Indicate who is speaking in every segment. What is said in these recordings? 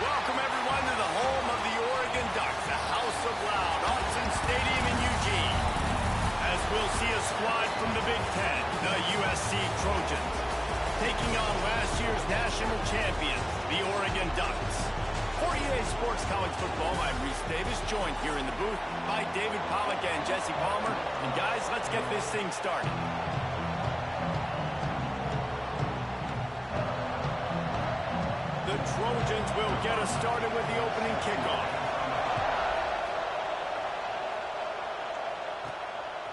Speaker 1: Welcome, everyone, to the home of the Oregon Ducks, the House of Loud, Autzen Stadium in Eugene. As we'll see a squad from the Big Ten, the USC Trojans, taking on last year's national champions, the Oregon Ducks. For EA Sports College Football, I'm Reese Davis, joined here in the booth by David Pollack and Jesse Palmer. And guys, let's get this thing started. The Trojans will get us started with the opening kickoff.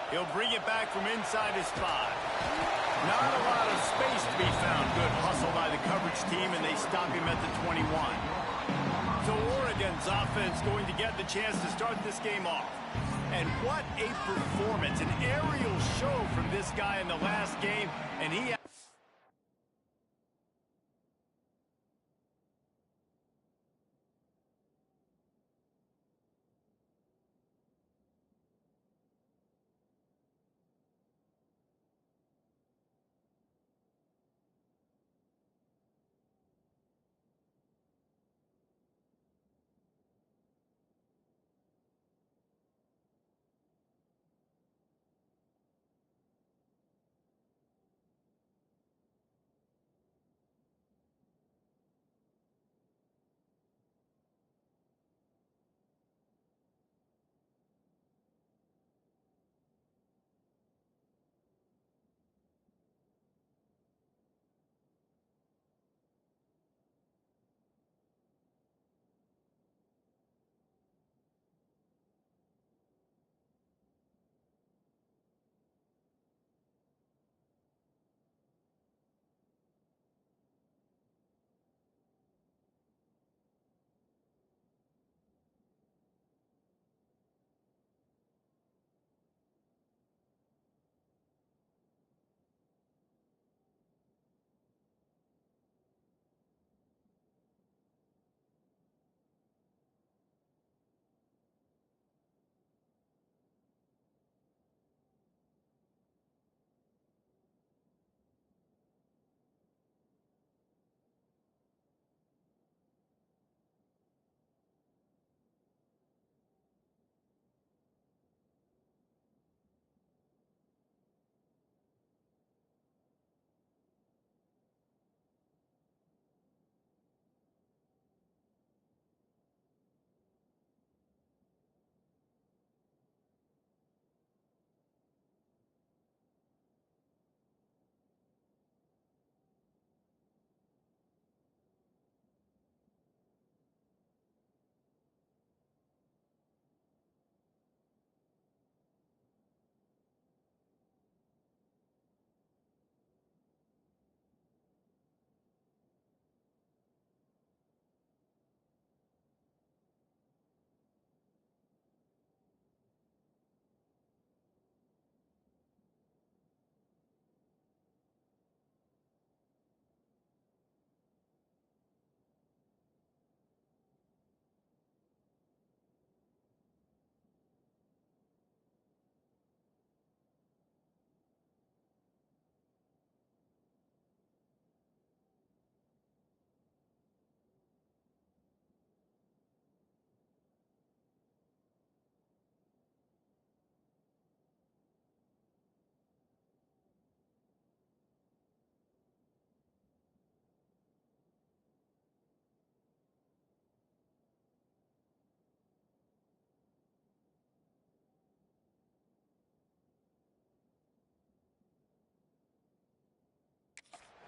Speaker 1: He'll bring it back from inside his 5. Not a lot of space to be found. Good hustle by the coverage team, and they stop him at the 21. So Oregon's offense going to get the chance to start this game off. And what a performance. An aerial show from this guy in the last game, and he...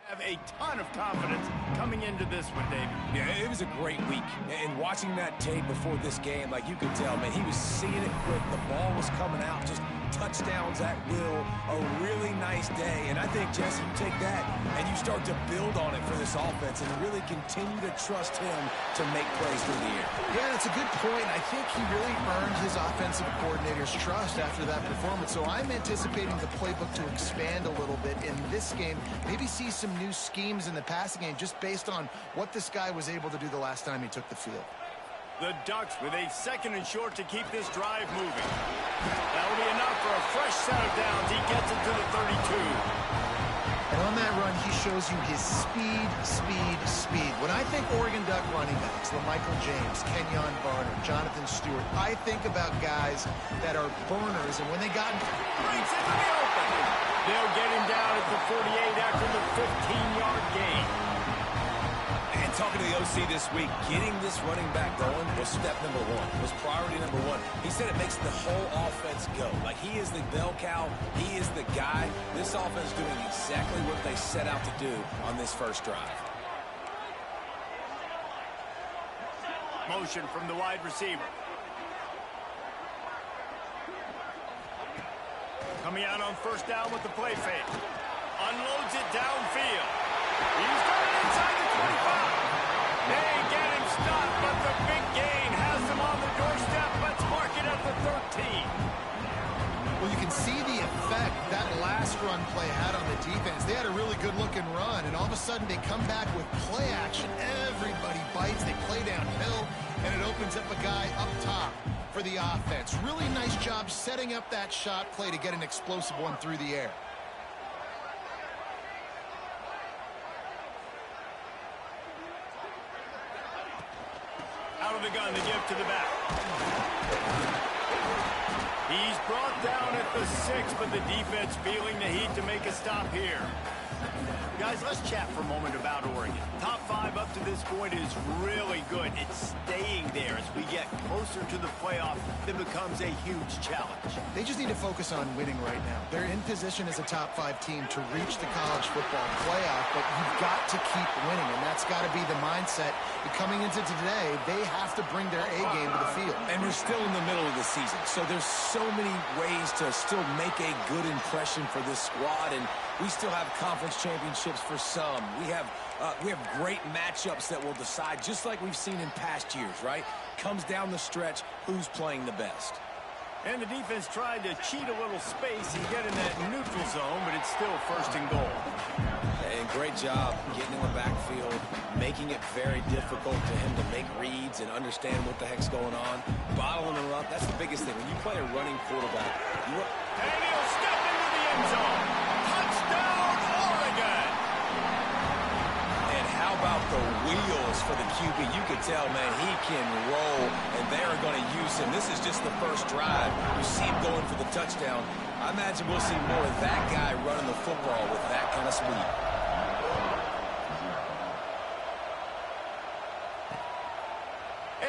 Speaker 1: have a ton of confidence coming into this one, David.
Speaker 2: Yeah, it was a great week. And watching that tape before this game, like you could tell, man, he was seeing it quick. The ball was coming out, just touchdowns at will. A really nice day. And I think, Jesse, you take that and you start to build on it for this offense and really continue to trust him to make plays through the air.
Speaker 3: Yeah, that's a good point. I think he really earned his offensive coordinator's trust after that performance. So I'm anticipating the playbook to expand a little bit in this game. Maybe see some new schemes in the passing game just based on what this guy was able to do the last time he took the field.
Speaker 1: The Ducks with a 2nd and short to keep this drive moving. That'll be enough for a fresh set of downs. He gets it to the 32.
Speaker 3: And On that run, he shows you his speed. When I think Oregon Duck running backs, LaMichael James, Kenyon Barner, Jonathan Stewart, I think about guys that are burners, and when they got
Speaker 1: Breaks into the open. They'll get him down at the 48 after the 15-yard gain.
Speaker 2: And talking to the OC this week, getting this running back going was step number one, was priority number one. He said it makes the whole offense go. Like, he is the bell cow. He is the guy. This offense is doing exactly what they set out to do on this first drive.
Speaker 1: Motion from the wide receiver. Coming out on first down with the play fake. Unloads it downfield. He's got it inside the 25. They get him stopped, but the big gain has him on the doorstep. Let's mark it at the 13.
Speaker 3: Well, you can see the effect that last run play had on the defense. They had a really good-looking run, and all of a sudden they come back with play action. Everybody bites. They play downhill, and it opens up a guy up top for the offense. Really nice job setting up that shot play to get an explosive one through the air.
Speaker 1: Out of the gun to give to the back. He's brought down at the 6, but the defense feeling the heat to make a stop here. Guys, let's chat for a moment about Oregon. Top 5 up to this point is really good. It's staying there as we get closer to the playoff. That becomes a huge challenge.
Speaker 3: They just need to focus on winning right now. They're in position as a top 5 team to reach the college football playoff, but you've got to keep winning, and that's got to be the mindset. But coming into today, they have to bring their A game to the field.
Speaker 2: And we're still in the middle of the season, so there's so many ways to still make a good impression for this squad, and we still have conference championships for some. We have great matchups that will decide, just like we've seen in past years, right? Comes down the stretch, who's playing the best.
Speaker 1: And the defense tried to cheat a little space and get in that neutral zone, but it's still first and goal.
Speaker 2: And great job getting in the backfield, making it very difficult to him to make reads and understand what the heck's going on. Bottling him up, that's the biggest thing. When you play a running quarterback,
Speaker 1: and he'll step into the end zone. Touchdown, Oregon!
Speaker 2: And how about the wheels for the QB? You can tell, man, he can roll, and they are going to use him. This is just the first drive. You see him going for the touchdown. I imagine we'll see more of that guy running the football with that kind of speed.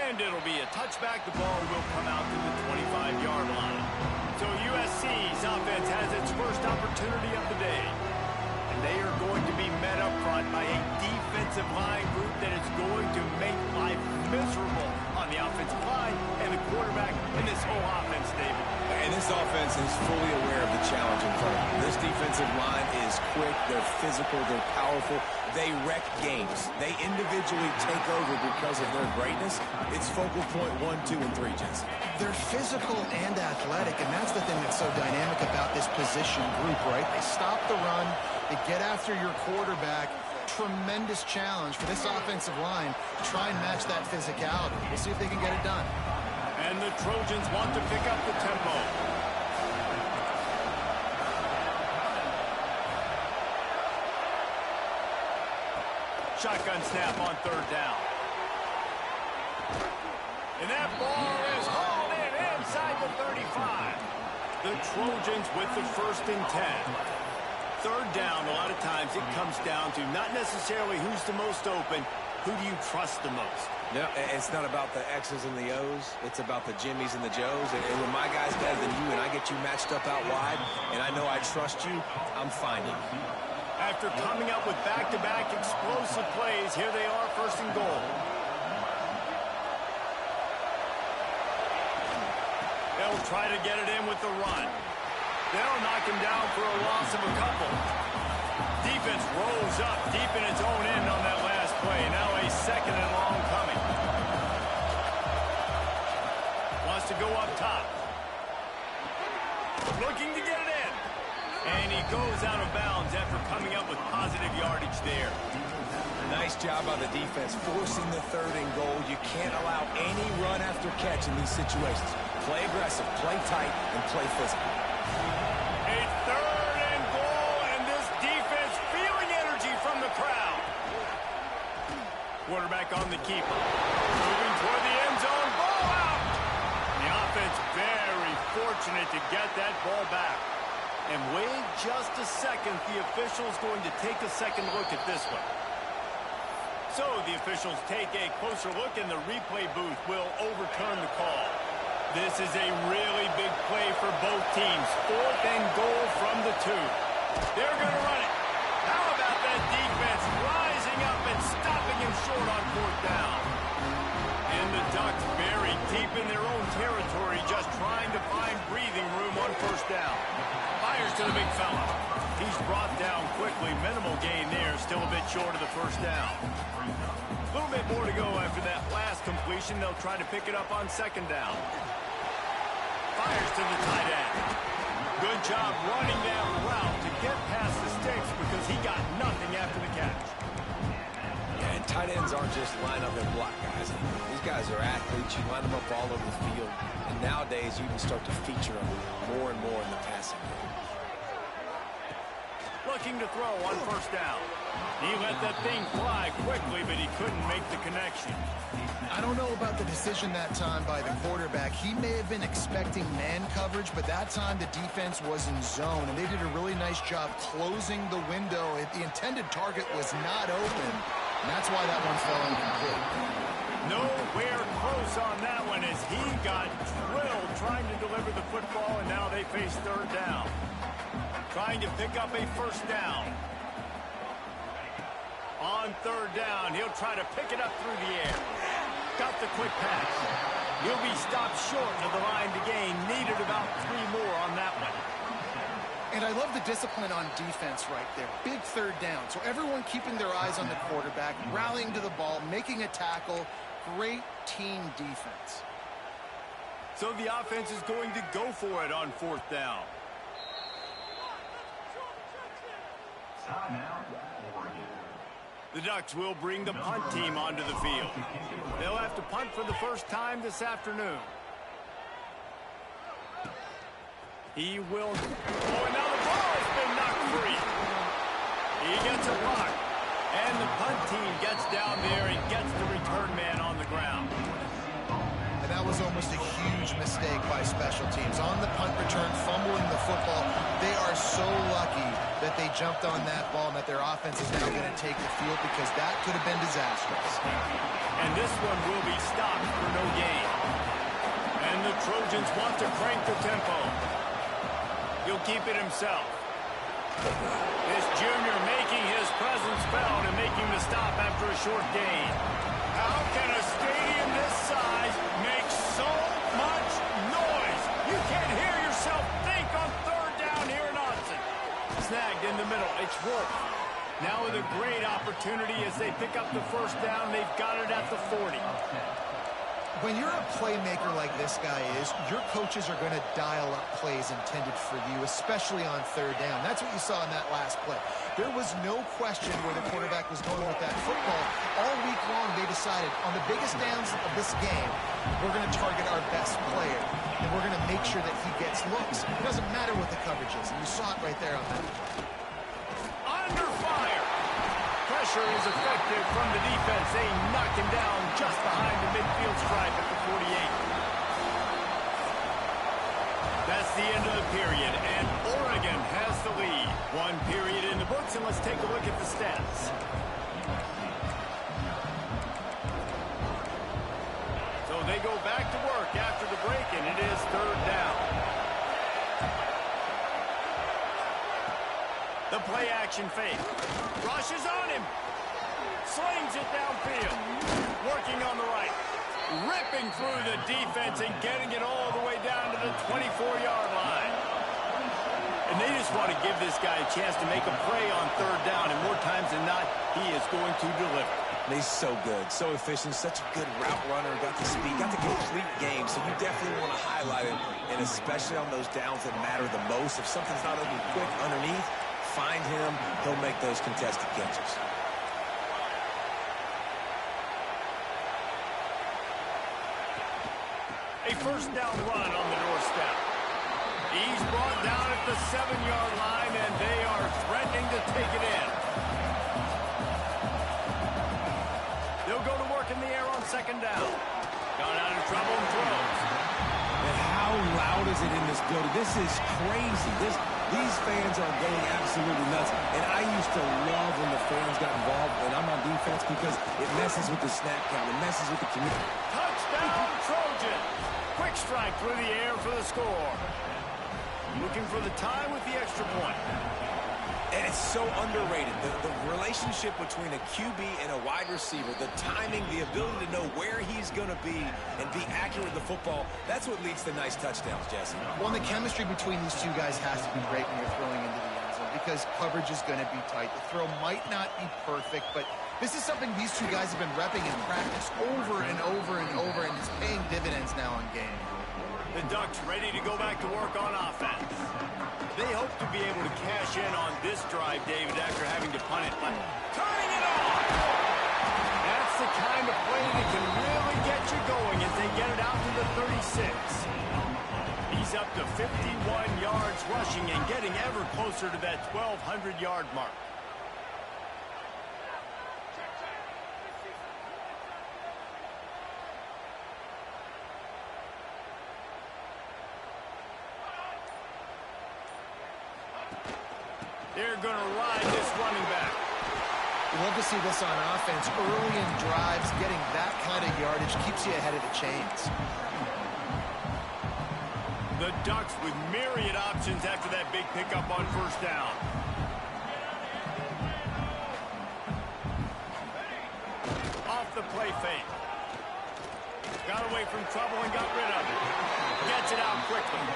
Speaker 1: And it'll be a touchback. The ball will come out to the 25-yard line. So USC's offense has its first opportunity of the day. And they are going to be met up front by a defensive line group that is going to make life miserable on the offensive line and the quarterback in this whole offense, David.
Speaker 2: And this offense is fully aware of the challenge in front of them. This defensive line is quick, they're physical, they're powerful. They wreck games. They individually take over because of their greatness. It's focal point 1, 2, and 3, Jesse.
Speaker 3: They're physical and athletic, and that's the thing that's so dynamic about this position group, right? They stop the run, they get after your quarterback. Tremendous challenge for this offensive line to try and match that physicality. We'll see if they can get it done.
Speaker 1: And the Trojans want to pick up the tempo. Shotgun snap on third down. And that ball is hauled in inside the 35. The Trojans with the first and 10. Third down, a lot of times it comes down to not necessarily who's the most open, who do you trust the most?
Speaker 2: Yeah, it's not about the X's and the O's. It's about the Jimmies and the Joes. And when my guy's better than you and I get you matched up out wide and I know I trust you, I'm finding you.
Speaker 1: After coming up with back-to-back explosive plays, here they are, first and goal. They'll try to get it in with the run. They'll knock him down for a loss of a couple. Defense rose up deep in its own end on that last play. Now a second and long coming. Wants to go up top. Looking to get it in. And he goes out of bounds after coming up with positive yardage there.
Speaker 2: Nice job by the defense, forcing the third and goal. You can't allow any run after catch in these situations. Play aggressive, play tight, and play physical.
Speaker 1: A third and goal, and this defense feels on the keeper. Moving toward the end zone. Ball out. The offense very fortunate to get that ball back. And wait just a second. The official's going to take a second look at this one. So the officials take a closer look, and the replay booth will overturn the call. This is a really big play for both teams. 4th and goal from the 2. They're going to run it. How about that defense rising up and stopping him short on 4th down? And the Ducks buried deep in their own territory, just trying to find breathing room on 1st down. Fires to the big fella. He's brought down quickly. Minimal gain there. Still a bit short of the 1st down. A little bit more to go after that last completion. They'll try to pick it up on 2nd down. Fires to the tight end. Good job running that route to get past the sticks because he got nothing after the catch.
Speaker 2: Yeah, and tight ends aren't just line up and block guys. These guys are athletes. You line them up all over the field. And nowadays, you can start to feature them more and more in the passing game.
Speaker 1: Looking to throw on 1st down. He let that thing fly quickly, but he couldn't make the connection.
Speaker 3: I don't know about the decision that time by the quarterback. He may have been expecting man coverage, but that time the defense was in zone, and they did a really nice job closing the window. The intended target was not open, and that's why that one fell incomplete.
Speaker 1: Nowhere close on that one as he got drilled trying to deliver the football, and now they face 3rd down. Trying to pick up a 1st down. On 3rd down, he'll try to pick it up through the air. Got the quick pass. He'll be stopped short of the line to gain. Needed about 3 more on that one.
Speaker 3: And I love the discipline on defense right there. Big 3rd down. So everyone keeping their eyes on the quarterback, rallying to the ball, making a tackle. Great team defense.
Speaker 1: So the offense is going to go for it on 4th down. The Ducks will bring the punt team onto the field. They'll have to punt for the first time this afternoon. He will... Oh, and now the ball has been knocked free. He gets a block. And the punt team gets down there and gets the return man on the ground.
Speaker 3: And that was almost a huge mistake by special teams. On the punt return, fumbling the football. They are so lucky that they jumped on that ball and that their offense is now going to take the field because that could have been disastrous.
Speaker 1: And this one will be stopped for no gain. And the Trojans want to crank the tempo. He'll keep it himself. This junior making his presence felt and making the stop after a short gain. How can a stadium this size make so much noise? You can't hear yourself think on 3rd down here in Austin. Snagged in the middle. It's Wolf. Now with a great opportunity as they pick up the 1st down. They've got it at the 40.
Speaker 3: When you're a playmaker like this guy is, your coaches are going to dial up plays intended for you, especially on 3rd down. That's what you saw in that last play. There was no question where the quarterback was going with that football. All week long, they decided on the biggest downs of this game, we're going to target our best player, and we're going to make sure that he gets looks. It doesn't matter what the coverage is, and you saw it right there on that.
Speaker 1: Under fire. Pressure is effective from the defense. They knock him down just behind the midfield stripe at the 48. That's the end of the period, and Oregon has the lead. 1 period in the books, and let's take a look at the stats. So they go back to work after the break, and it is 3rd down. The play action fake. Rushes on him. Slings it downfield. Working on the right. Ripping through the defense and getting it all the way down to the 24-yard line. And they just want to give this guy a chance to make a play on 3rd down, and more times than not, he is going to deliver.
Speaker 2: And he's so good, so efficient, such a good route runner, got the speed, got the complete game, so you definitely want to highlight him, and especially on those downs that matter the most. If something's not open quick underneath, find him, he'll make those contested catches.
Speaker 1: A 1st down run on the doorstep. He's brought down at the 7-yard line, and they are threatening to take it in. They'll go to work on second down. Got out of trouble and throws.
Speaker 2: And how loud is it in this building? This is crazy. These fans are going absolutely nuts. And I used to love when the fans got involved, and I'm on defense, because it messes with the snap count. It messes with the community.
Speaker 1: Touchdown, Trojan. Quick strike through the air for the score. Looking for the tie with the extra point.
Speaker 2: And it's so underrated. The relationship between a QB and a wide receiver, the timing, the ability to know where he's going to be and be accurate with the football, that's what leads to nice touchdowns, Jesse.
Speaker 3: Well, the chemistry between these two guys has to be great when you're throwing into the end zone, because coverage is going to be tight. The throw might not be perfect, but this is something these two guys have been repping in practice over and over and over, and it's paying dividends now in game.
Speaker 1: The Ducks ready to go back to work on offense. They hope to be able to cash in on this drive, David, after having to punt it by turning it on. That's the kind of play that can really get you going as they get it out to the 36. He's up to 51 yards rushing and getting ever closer to that 1,200-yard mark. They're going to ride this running back.
Speaker 3: We love to see this on offense. Early in drives, getting that kind of yardage keeps you ahead of the chains.
Speaker 1: The Ducks with myriad options after that big pickup on first down. Off the play fake. Got away from trouble and got rid of it. Gets it out quickly.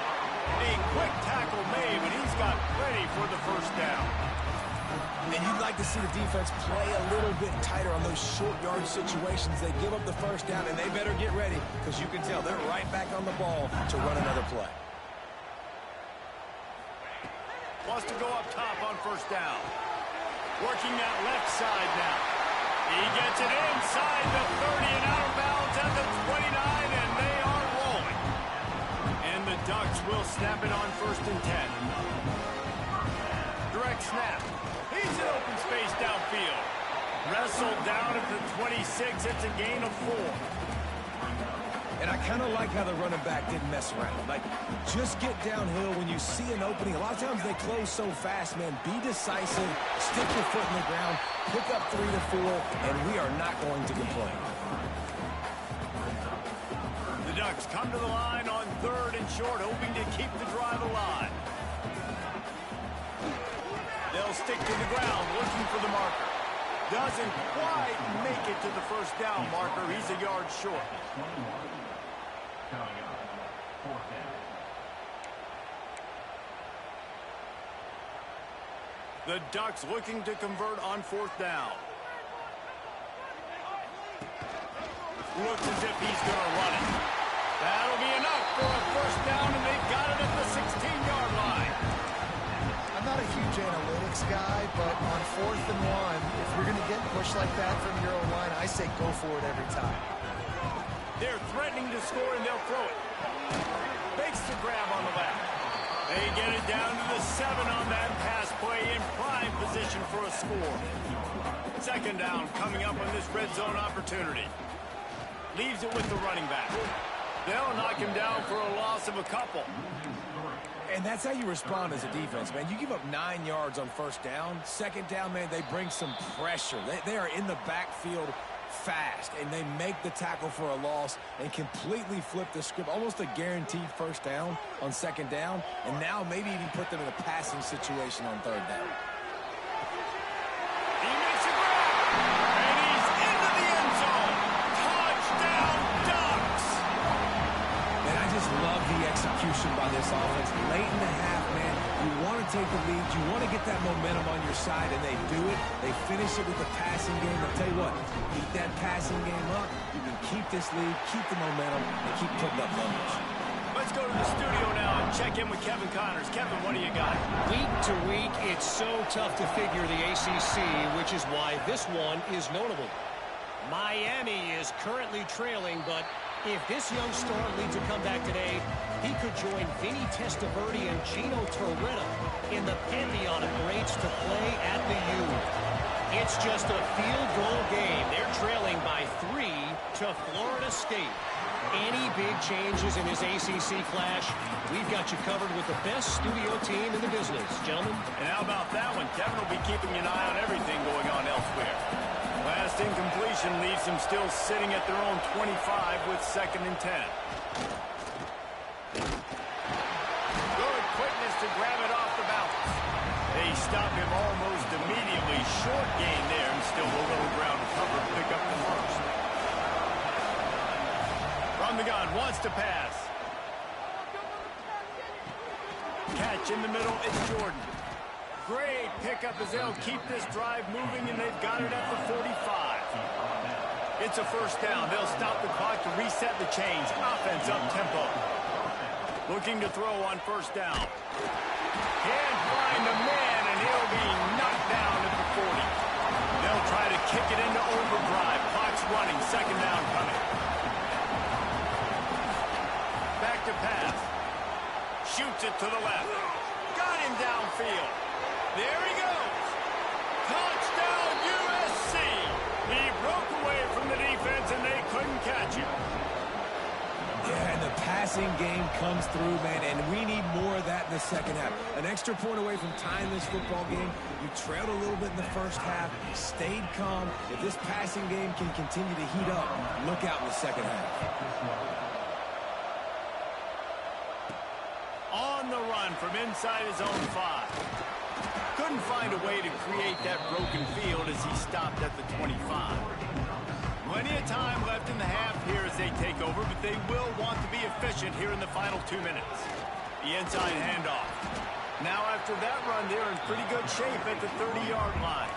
Speaker 1: A quick tackle made, but he's got plenty for the first down.
Speaker 2: And you'd like to see the defense play a little bit tighter on those short yard situations. They give up the first down, and they better get ready, because you can tell they're right back on the ball to run another play.
Speaker 1: Wants to go up top on first down. Working that left side now. He gets it inside the 30 and out of bounds at the 29, and they are rolling. And the Ducks will snap it on first and 10. Direct snap. He's in open space downfield. Wrestled down at the 26. It's a gain of 4.
Speaker 2: And I kind of like how the running back didn't mess around. Like, just get downhill when you see an opening. A lot of times they close so fast, man. Be decisive. Stick your foot in the ground. Pick up 3 to 4, and we are not going to complain.
Speaker 1: The Ducks come to the line on third and short, hoping to keep the drive alive. They'll stick to the ground, looking for the marker. Doesn't quite make it to the first down marker. He's a yard short. The Ducks looking to convert on fourth down. Looks as if he's going to run it. That'll be enough for a first down, and they've got it at the 16-yard line.
Speaker 3: I'm not a huge analytics guy, but on 4th and 1, if you're going to get pushed like that from your own line, I say go for it every time.
Speaker 1: They're threatening to score, and they'll throw it. Makes the grab on the left. They get it down to the 7 on that pass play, in prime position for a score. Second down coming up on this red zone opportunity. Leaves it with the running back. They'll knock him down for a loss of a couple.
Speaker 2: And that's how you respond as a defense, man. You give up 9 yards on first down. Second down, man, they bring some pressure. They are in the backfield fast, and they make the tackle for a loss and completely flip the script. Almost a guaranteed first down on second down, and now maybe even put them in a passing situation on third down.
Speaker 1: He makes a grab, and he's into the end zone. Touchdown, Ducks!
Speaker 2: And I just love the execution by this offense. Late in the half, man, you want to take the lead. You want to get that momentum on your side, and they do it. They finish it with the passing game. I'll tell you what, keep that passing game up. You can keep this lead, keep the momentum, and keep putting up numbers.
Speaker 1: Let's go to the studio now and check in with Kevin Connors. Kevin, what do you got?
Speaker 4: Week to week, it's so tough to figure the ACC, which is why this one is notable. Miami is currently trailing, but if this young star leads a comeback today, he could join Vinny Testaverde and Gino Torretta in the pantheon of greats to play at the U. It's just a field goal game. They're trailing by 3 to Florida State. Any big changes in this ACC clash, we've got you covered with the best studio team in the business, gentlemen.
Speaker 1: And how about that one? Kevin will be keeping an eye on everything going on elsewhere. Last incompletion leaves them still sitting at their own 25 with 2nd and 10. Good quickness to grab it off the bounce. They stop him almost immediately. Short gain there and still a little ground cover to pick up the first. From the gun, wants to pass. Catch in the middle, it's Jordan. Great pickup as they'll keep this drive moving, and they've got it at the 45. It's a first down. They'll stop the clock to reset the chains. Offense up tempo. Looking to throw on first down. Can't find a man, and he'll be knocked down at the 40. They'll try to kick it into overdrive. Clock's running. 2nd down coming. Back to pass. Shoots it to the left. Got him downfield. There he goes. Touchdown, USC. He broke away from the defense, and they couldn't catch him.
Speaker 2: Yeah, and the passing game comes through, man, and we need more of that in the second half. An extra point away from tying this football game. You trailed a little bit in the first half, stayed calm. If this passing game can continue to heat up, look out in the second half.
Speaker 1: On the run from inside his own 5. Couldn't find a way to create that broken field as he stopped at the 25. Plenty of time left in the half here as they take over, but they will want to be efficient here in the final 2 minutes. The inside handoff. Now after that run, they're in pretty good shape at the 30-yard line.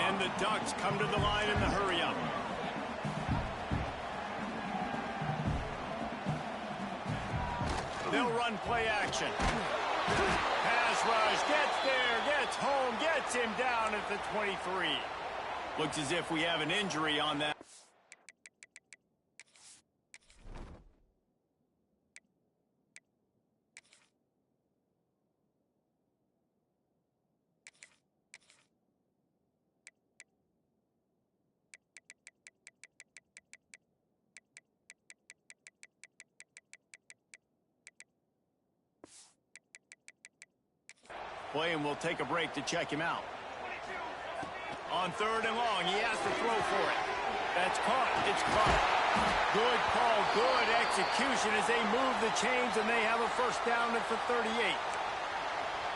Speaker 1: And the Ducks come to the line in the hurry-up. They'll run play action. Pass rush, gets there, gets home, gets him down at the 23. Looks as if we have an injury on that. Play, and we'll take a break to check him out. On 3rd and long, he has to throw for it. That's caught. It's caught. Good call, good execution as they move the chains, and they have a first down at the 38.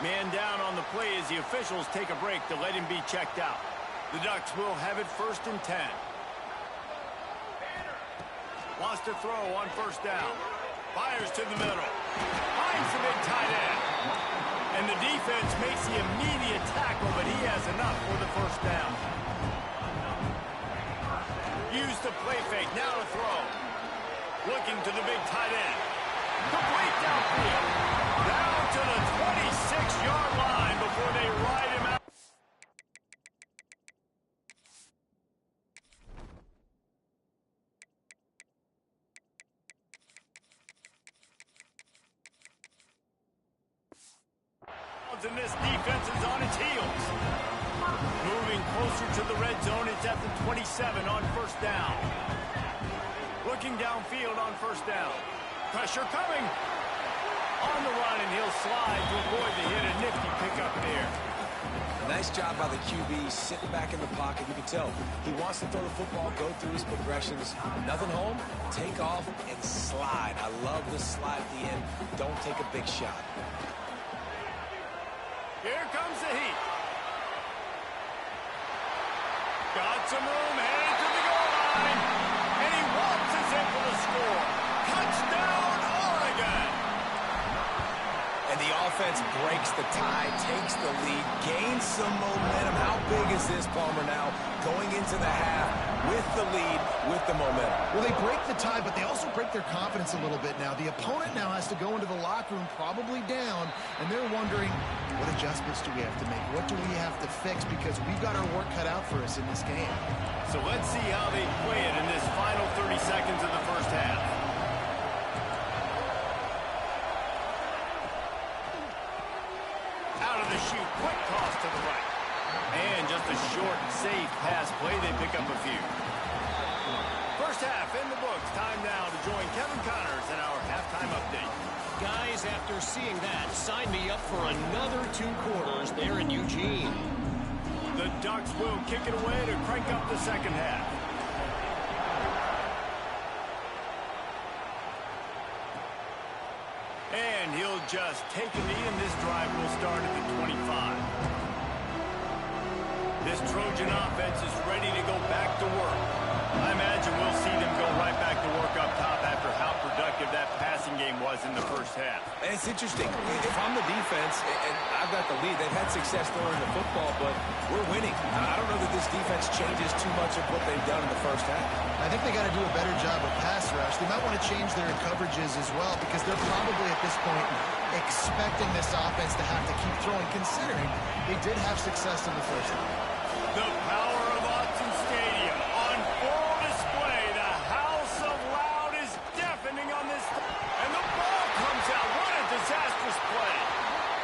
Speaker 1: Man down on the play as the officials take a break to let him be checked out. The Ducks will have it 1st and 10. Wants to throw on first down. Fires to the middle. Finds the big tight end. And the defense makes the immediate tackle, but he has enough for the first down. Use the play fake, now to throw. Looking to the big tight end. Complete downfield. Down to the 26-yard line before they ride him out. And this defense is on its heels. Moving closer to the red zone, it's at the 27 on first down. Looking downfield on first down. Pressure coming. On the run, and he'll slide to avoid the hit. A nifty pickup there.
Speaker 2: Nice job by the QB, sitting back in the pocket. You can tell he wants to throw the football, go through his progressions. Nothing home, take off, and slide. I love the slide at the end. Don't take a big shot.
Speaker 1: Here comes the heat. Got some room, headed to the goal line. And he waltzes in for the score. Touchdown, Oregon.
Speaker 2: And the offense breaks the tie, takes the lead, gains some momentum. How big is this, Palmer, now? Going into the half with the lead, with the momentum.
Speaker 3: Well, they break the tie, but they also break their confidence a little bit now. The opponent now has to go into the locker room probably down, and they're wondering, what adjustments do we have to make? What do we have to fix? Because we've got our work cut out for us in this game.
Speaker 1: So let's see how they play it in this final 30 seconds of the first half. Out of the chute, quick toss to the right. And just a short safe pass play. They pick up a few. First half in the books. Time now to join Kevin Connors in our halftime update.
Speaker 4: Guys, after seeing that, sign me up for another 2 quarters there in Eugene.
Speaker 1: The Ducks will kick it away to crank up the second half. And he'll just take a knee, and this drive will start at the 25. This Trojan offense is ready to go back to work. I imagine we'll see them go right back to work up top after how productive that passing game was in the first half.
Speaker 2: And it's interesting. If I'm the defense and I've got the lead, they've had success throwing the football, but we're winning. I don't know that this defense changes too much of what they've done in the first half.
Speaker 3: I think they got to do a better job of pass rush. They might want to change their coverages as well because they're probably at this point expecting this offense to have to keep throwing, considering they did have success in the first half.
Speaker 1: The power of Autzen Stadium on full display. The house of loud is deafening on this. And the ball comes out. What a disastrous play.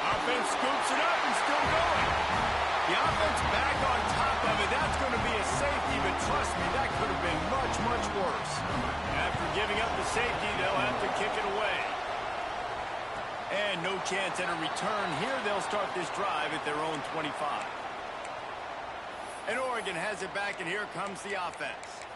Speaker 1: Offense scoops it up and still going. The offense back on top of it. That's going to be a safety, but trust me, that could have been much, much worse. After giving up the safety, they'll have to kick it away. And no chance at a return here. They'll start this drive at their own 25. And Oregon has it back, and here comes the offense.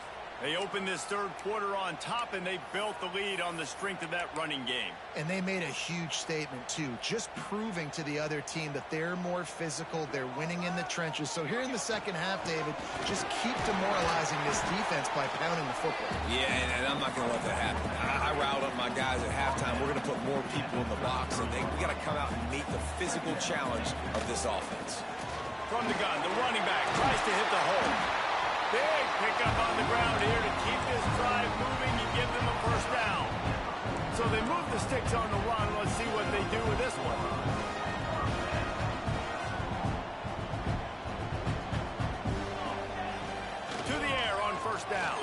Speaker 1: They open this third quarter on top, and they built the lead on the strength of that running game.
Speaker 3: And they made a huge statement, too, just proving to the other team that they're more physical, they're winning in the trenches. So here in the second half, David, just keep demoralizing this defense by pounding the football.
Speaker 2: Yeah, and I'm not going to let that happen. I riled up my guys at halftime. We're going to put more people in the box, and we got to come out and meet the physical challenge of this offense.
Speaker 1: From the gun, the running back tries to hit the hole. Big pickup on the ground here to keep this drive moving and give them a first down. So they move the sticks on the run. Let's see what they do with this one. To the air on first down.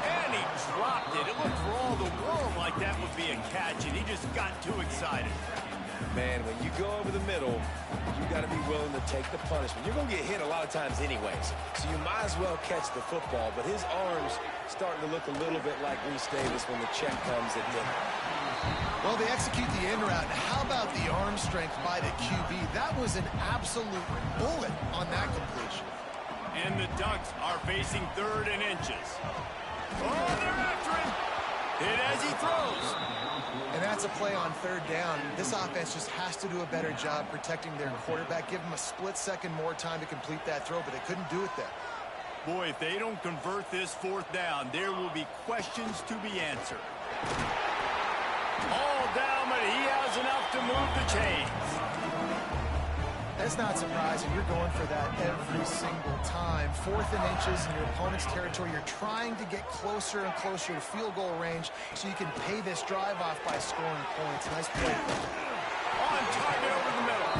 Speaker 1: And he dropped it. It looked for all the world like that would be a catch, and he just got too excited.
Speaker 2: Man, when you go over the middle, you got to be willing to take the punishment. You're going to get hit a lot of times anyways, so you might as well catch the football. But his arms starting to look a little bit like Reese Davis when the check comes at him.
Speaker 3: Well, they execute the in route. How about the arm strength by the QB? That was an absolute bullet on that completion.
Speaker 1: And the Ducks are facing 3rd and inches. Oh, they're after him. Hit as he throws.
Speaker 3: And that's a play on 3rd down. This offense just has to do a better job protecting their quarterback. Give them a split second more time to complete that throw, but they couldn't do it there.
Speaker 1: Boy, if they don't convert this 4th down, there will be questions to be answered. All down, but he has enough to move the chains.
Speaker 3: That's not surprising. You're going for that every single time. 4th and inches in your opponent's territory. You're trying to get closer and closer to field goal range so you can pay this drive off by scoring points. Nice play.
Speaker 1: On target over the middle.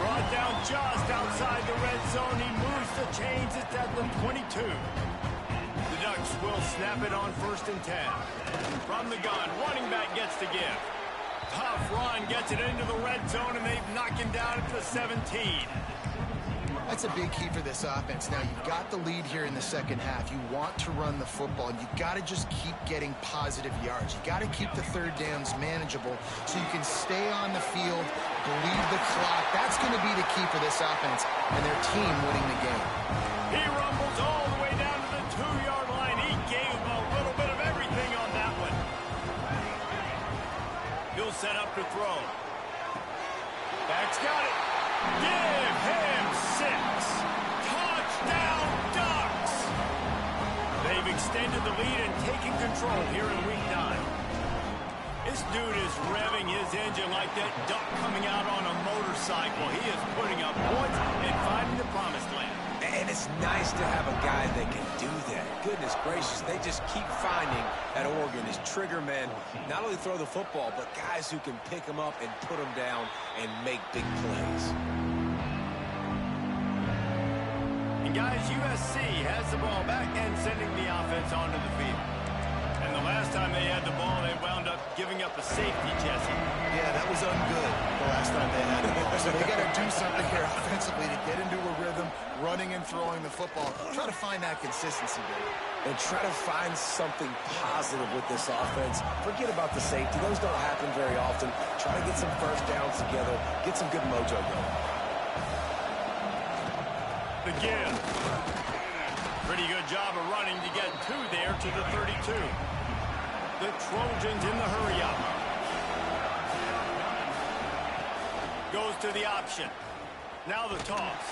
Speaker 1: Brought down just outside the red zone. He moves the chains. It's at the 22. The Ducks will snap it on 1st and 10. From the gun, running back gets the give. Tough run, gets it into the red zone, and they knock him down at the 17.
Speaker 3: That's a big key for this offense. Now, you've got the lead here in the second half. You want to run the football, and you've got to just keep getting positive yards. You've got to keep the 3rd downs manageable so you can stay on the field, bleed the clock. That's going to be the key for this offense and their team winning the game.
Speaker 1: He rumbles all the way down to the 2-yard line. He gave a little bit of everything on that one. He'll set up to throw. Back's got it. Give him 6. Touchdown, Ducks! They've extended the lead and taken control here in Week 9. This dude is revving his engine like that duck coming out on a motorcycle. He is putting up points and finding the promised land.
Speaker 2: And it's nice to have a guy that can do that. Goodness gracious, they just keep finding at Oregon is trigger men. Not only throw the football, but guys who can pick them up and put them down and make big plays.
Speaker 1: And guys, USC has the ball back and sending the offense onto the field. And the last time they had the ball, they wound up giving up a safety, Jesse.
Speaker 3: Yeah, that was ungood the last time they had the ball. So they got to do something here offensively to get into a rhythm, running and throwing the football. Try to find that consistency, Dave.
Speaker 2: And try to find something positive with this offense. Forget about the safety. Those don't happen very often. Try to get some first downs together. Get some good mojo going.
Speaker 1: The give. Pretty good job of running to get two there to the 32. The Trojans in the hurry-up. Goes to the option. Now the toss.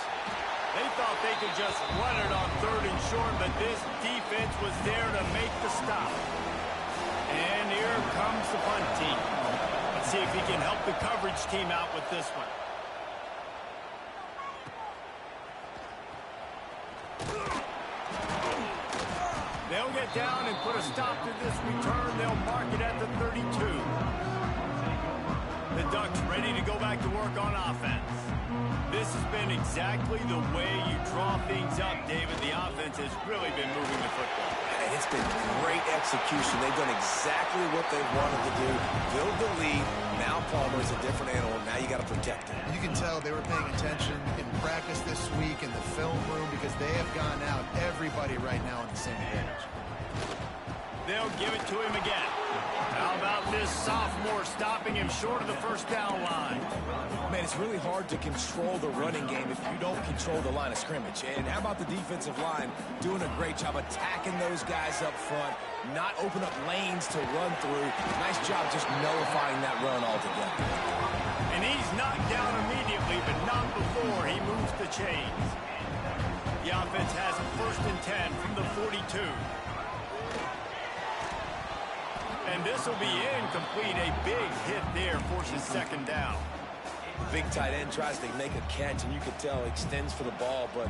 Speaker 1: They thought they could just run it on 3rd and short, but this defense was there to make the stop. And here comes the punt team. Let's see if he can help the coverage team out with this one. They'll get down and put a stop to this return. They'll mark it at the 32. The Ducks ready to go back to work on offense. This has been exactly the way you draw things up, David. The offense has really been moving the football.
Speaker 2: And it's been great execution. They've done exactly what they wanted to do. Build the lead. Now Palmer's a different animal. Now you got to protect him.
Speaker 3: You can tell they were paying attention in practice this week in the film room because they have gone out, everybody right now on the same page.
Speaker 1: They'll give it to him again. How about this sophomore stopping him short of the first down line?
Speaker 2: Man, it's really hard to control the running game if you don't control the line of scrimmage. And how about the defensive line doing a great job attacking those guys up front, not open up lanes to run through. Nice job just nullifying that run altogether.
Speaker 1: And he's knocked down immediately, but not before he moves the chains. The offense has a 1st and 10 from the 42. And this will be incomplete. A big hit there forces 2nd down.
Speaker 2: Big tight end tries to make a catch, and you can tell extends for the ball, but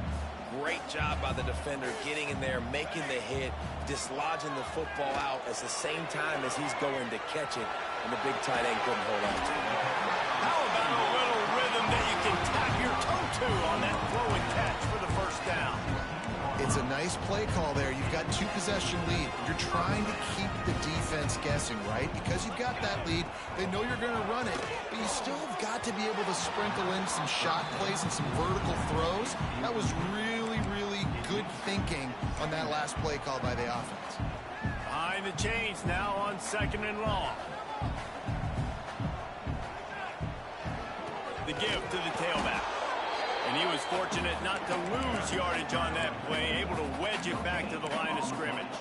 Speaker 2: great job by the defender getting in there, making the hit, dislodging the football out at the same time as he's going to catch it, and the big tight end couldn't hold on to it.
Speaker 1: How about a little rhythm that you can tap your toe to on that throw and catch for the 1st down?
Speaker 3: It's a nice play call there. You've got 2-possession lead. You're trying to keep the defense guessing, right? Because you've got that lead, they know you're going to run it, but you still have got to be able to sprinkle in some shot plays and some vertical throws. That was really, really good thinking on that last play call by the offense.
Speaker 1: Behind the chains now on 2nd and long. The give to the tailback. And he was fortunate not to lose yardage on that play, able to wedge it back to the line of scrimmage.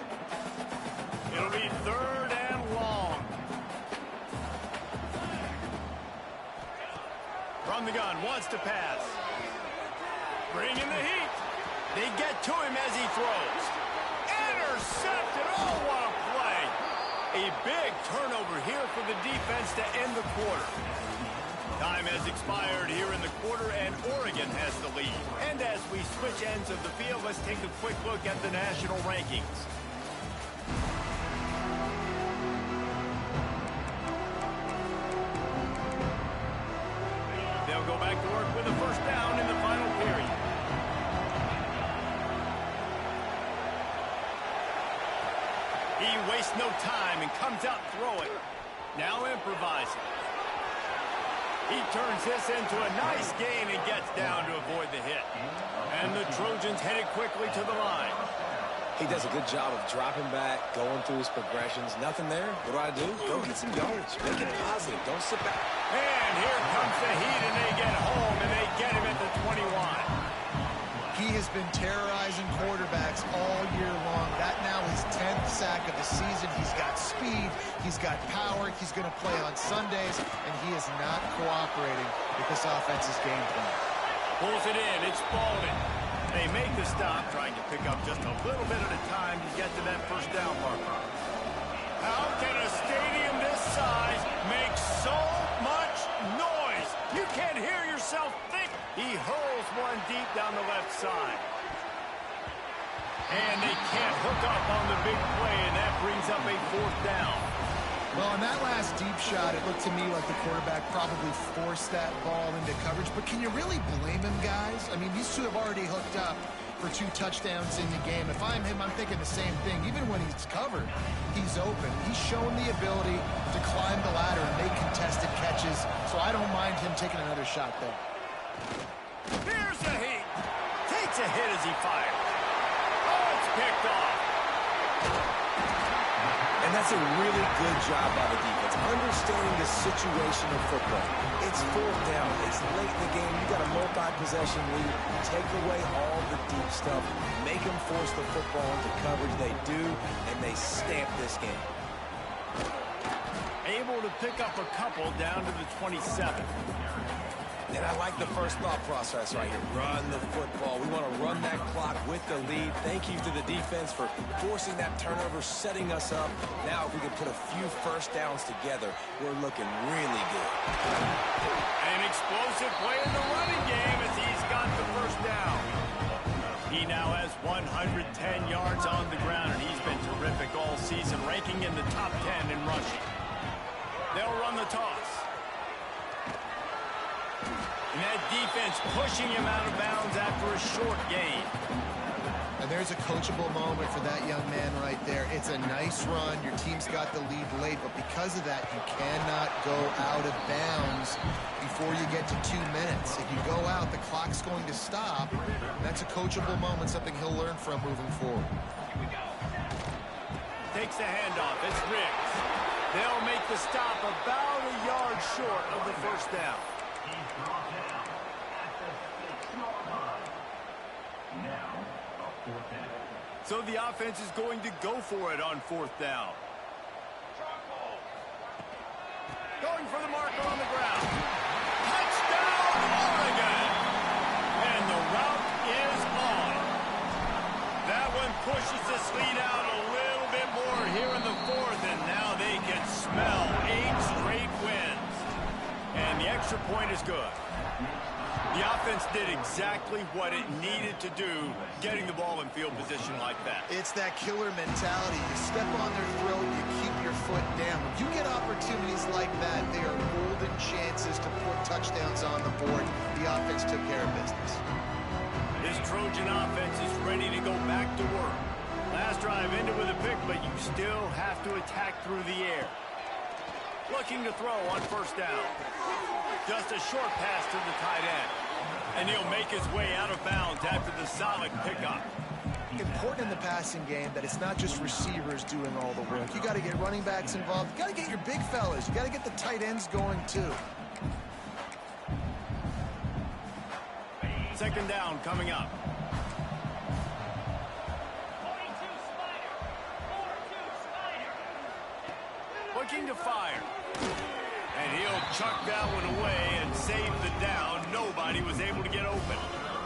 Speaker 1: It'll be 3rd and long. From the gun, wants to pass. Bringing the heat. They get to him as he throws. Intercepted. Oh, what a play. A big turnover here for the defense to end the quarter. Time has expired here in the quarter, and Oregon has the lead. And as we switch ends of the field, let's take a quick look at the national rankings. They'll go back to work with a 1st down in the final period. He wastes no time and comes out throwing. Now improvising. He turns this into a nice gain and gets down to avoid the hit. And the Trojans headed quickly to the line.
Speaker 2: He does a good job of dropping back, going through his progressions. Nothing there. What do? Go get some yards. Make it positive. Don't sit back.
Speaker 1: And here comes the heat, and they get home, and they get him at the 21.
Speaker 3: He has been terrorizing quarterbacks all year long. That now his 10th sack of the season. He's got speed. He's got power. He's going to play on Sundays, and he is not cooperating with this offense's game plan.
Speaker 1: Pulls it in. It's Spalding. They make the stop, trying to pick up just a little bit at a time to get to that 1st down marker. How can a stadium this size make so much noise? You can't hear yourself think. He hurls one deep down the left side. And they can't hook up on the big play, and that brings up a 4th down.
Speaker 3: Well, on that last deep shot, it looked to me like the quarterback probably forced that ball into coverage. But can you really blame him, guys? I mean, these two have already hooked up for 2 touchdowns in the game. If I'm him, I'm thinking the same thing. Even when he's covered, he's he's open. He's shown the ability to climb the ladder and make contested catches, so I don't mind him taking another shot there.
Speaker 1: Here's a heat. Takes a hit as he fires. Oh, it's picked off.
Speaker 2: And that's a really good job by the defense, understanding the situation of football. It's fourth down. It's late in the game. You got a multi-possession lead. Take away all the deep stuff. Make them force the football into coverage. They do, and they stamp this game.
Speaker 1: Able to pick up a couple down to the 27.
Speaker 2: And I like the first thought process right here. Run the football. We want to run that clock with the lead. Thank you to the defense for forcing that turnover, setting us up. Now if we can put a few first downs together, we're looking really good.
Speaker 1: An explosive play in the running game as he's got the first down. He now has 110 yards on the ground, and he's been terrific all season, ranking in the top 10 in rushing. They'll run the toss. And that defense pushing him out of bounds after a short gain.
Speaker 3: And there's a coachable moment for that young man right there. It's a nice run. Your team's got the lead late, but because of that, you cannot go out of bounds before you get to 2 minutes. If you go out, the clock's going to stop. That's a coachable moment, something he'll learn from moving forward.
Speaker 1: Takes the handoff. It's Riggs. They'll make the stop about a yard short of the first down. So the offense is going to go for it on fourth down. Going for the marker on the ground. Touchdown, Oregon! And the route is on. That one pushes this lead out a little bit more here in the fourth, and now they can smell 8 straight wins. And the extra point is good. The offense did exactly what it needed to do, getting the ball in field position like that.
Speaker 3: It's that killer mentality. You step on their throat, you keep your foot down. When you get opportunities like that, they are golden chances to put touchdowns on the board. The offense took care of business.
Speaker 1: This Trojan offense is ready to go back to work. Last drive ended with a pick, but you still have to attack through the air. Looking to throw on first down. Just a short pass to the tight end. And he'll make his way out of bounds after the solid pickup.
Speaker 3: Important in the passing game that it's not just receivers doing all the work. You got to get running backs involved. You got to get your big fellas. You got to get the tight ends going too.
Speaker 1: Second down coming up. Looking to fire. And he'll chuck that one away and save the down. Nobody was able to get open.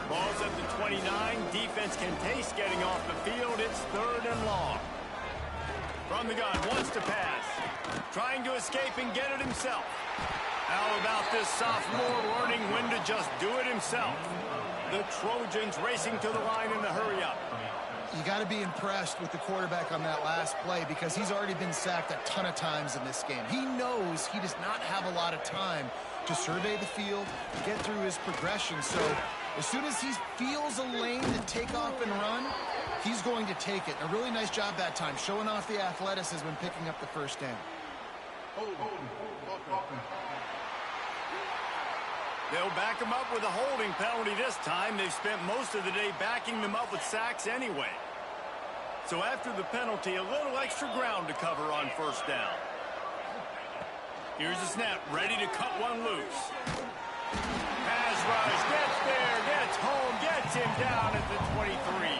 Speaker 1: Ball's at the 29. Defense can taste getting off the field. It's third and long. From the gun, wants to pass. Trying to escape and get it himself. How about this sophomore learning when to just do it himself? The Trojans racing to the line in the hurry-up.
Speaker 3: You got to be impressed with the quarterback on that last play because he's already been sacked a ton of times in this game. He knows he does not have a lot of time to survey the field, to get through his progression. So as soon as he feels a lane to take off and run, he's going to take it. A really nice job that time, showing off the athleticism and picking up the first down.
Speaker 1: They'll back him up with a holding penalty this time. They've spent most of the day backing them up with sacks anyway. So after the penalty, a little extra ground to cover on first down. Here's the snap, ready to cut one loose. Pass rush, gets there, gets home, gets him down at the 23.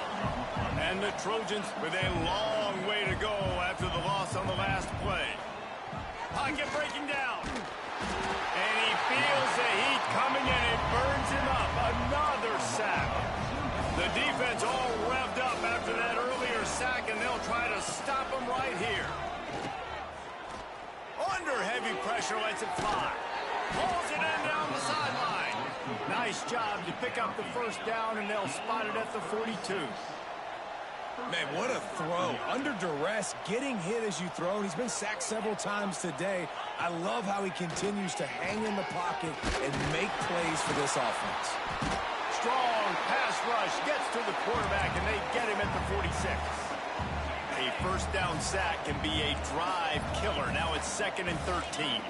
Speaker 1: And the Trojans with a long way to go after the loss on the last play. Pocket breaking down. And he feels the heat coming and it burns him up. Another sack. The defense all revved up after that earlier sack, and they'll try to stop him right here. Under heavy pressure, lets it fly. Pulls it in down the sideline. Nice job to pick up the first down, and they'll spot it at the 42.
Speaker 2: Man, what a throw. Under duress, getting hit as you throw. He's been sacked several times today. I love how he continues to hang in the pocket and make plays for this offense.
Speaker 1: Strong pass rush gets to the quarterback, and they get him at the 46. A first down sack can be a drive killer. Now it's 2nd and 13.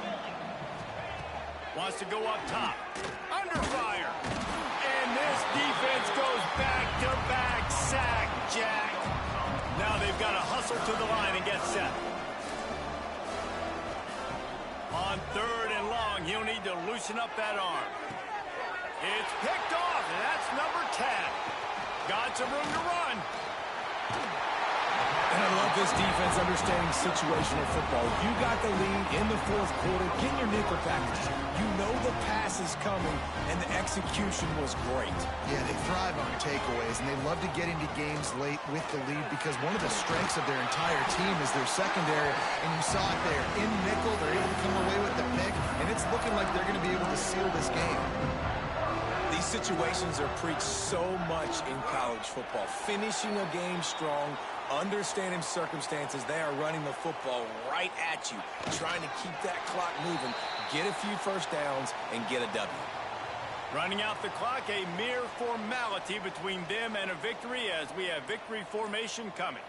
Speaker 1: Wants to go up top. Under fire. And this defense goes back-to-back sack, Jack. Now they've got to hustle to the line and get set. On 3rd and long, he'll need to loosen up that arm. It's picked off, and that's number 10. Got some room to run.
Speaker 2: And I love this defense understanding situational football. You got the lead in the 4th quarter. Get your nickel packages. You know the pass is coming, and the execution was great.
Speaker 3: Yeah, they thrive on takeaways, and they love to get into games late with the lead because one of the strengths of their entire team is their secondary, and you saw it there. In nickel, they're able to come away with the pick, and it's looking like they're going to be able to seal this game.
Speaker 2: These situations are preached so much in college football. Finishing a game strong, understanding circumstances. They are running the football right at you, trying to keep that clock moving, get a few first downs, and get a W.
Speaker 1: Running out the clock, a mere formality between them and a victory as we have victory formation coming.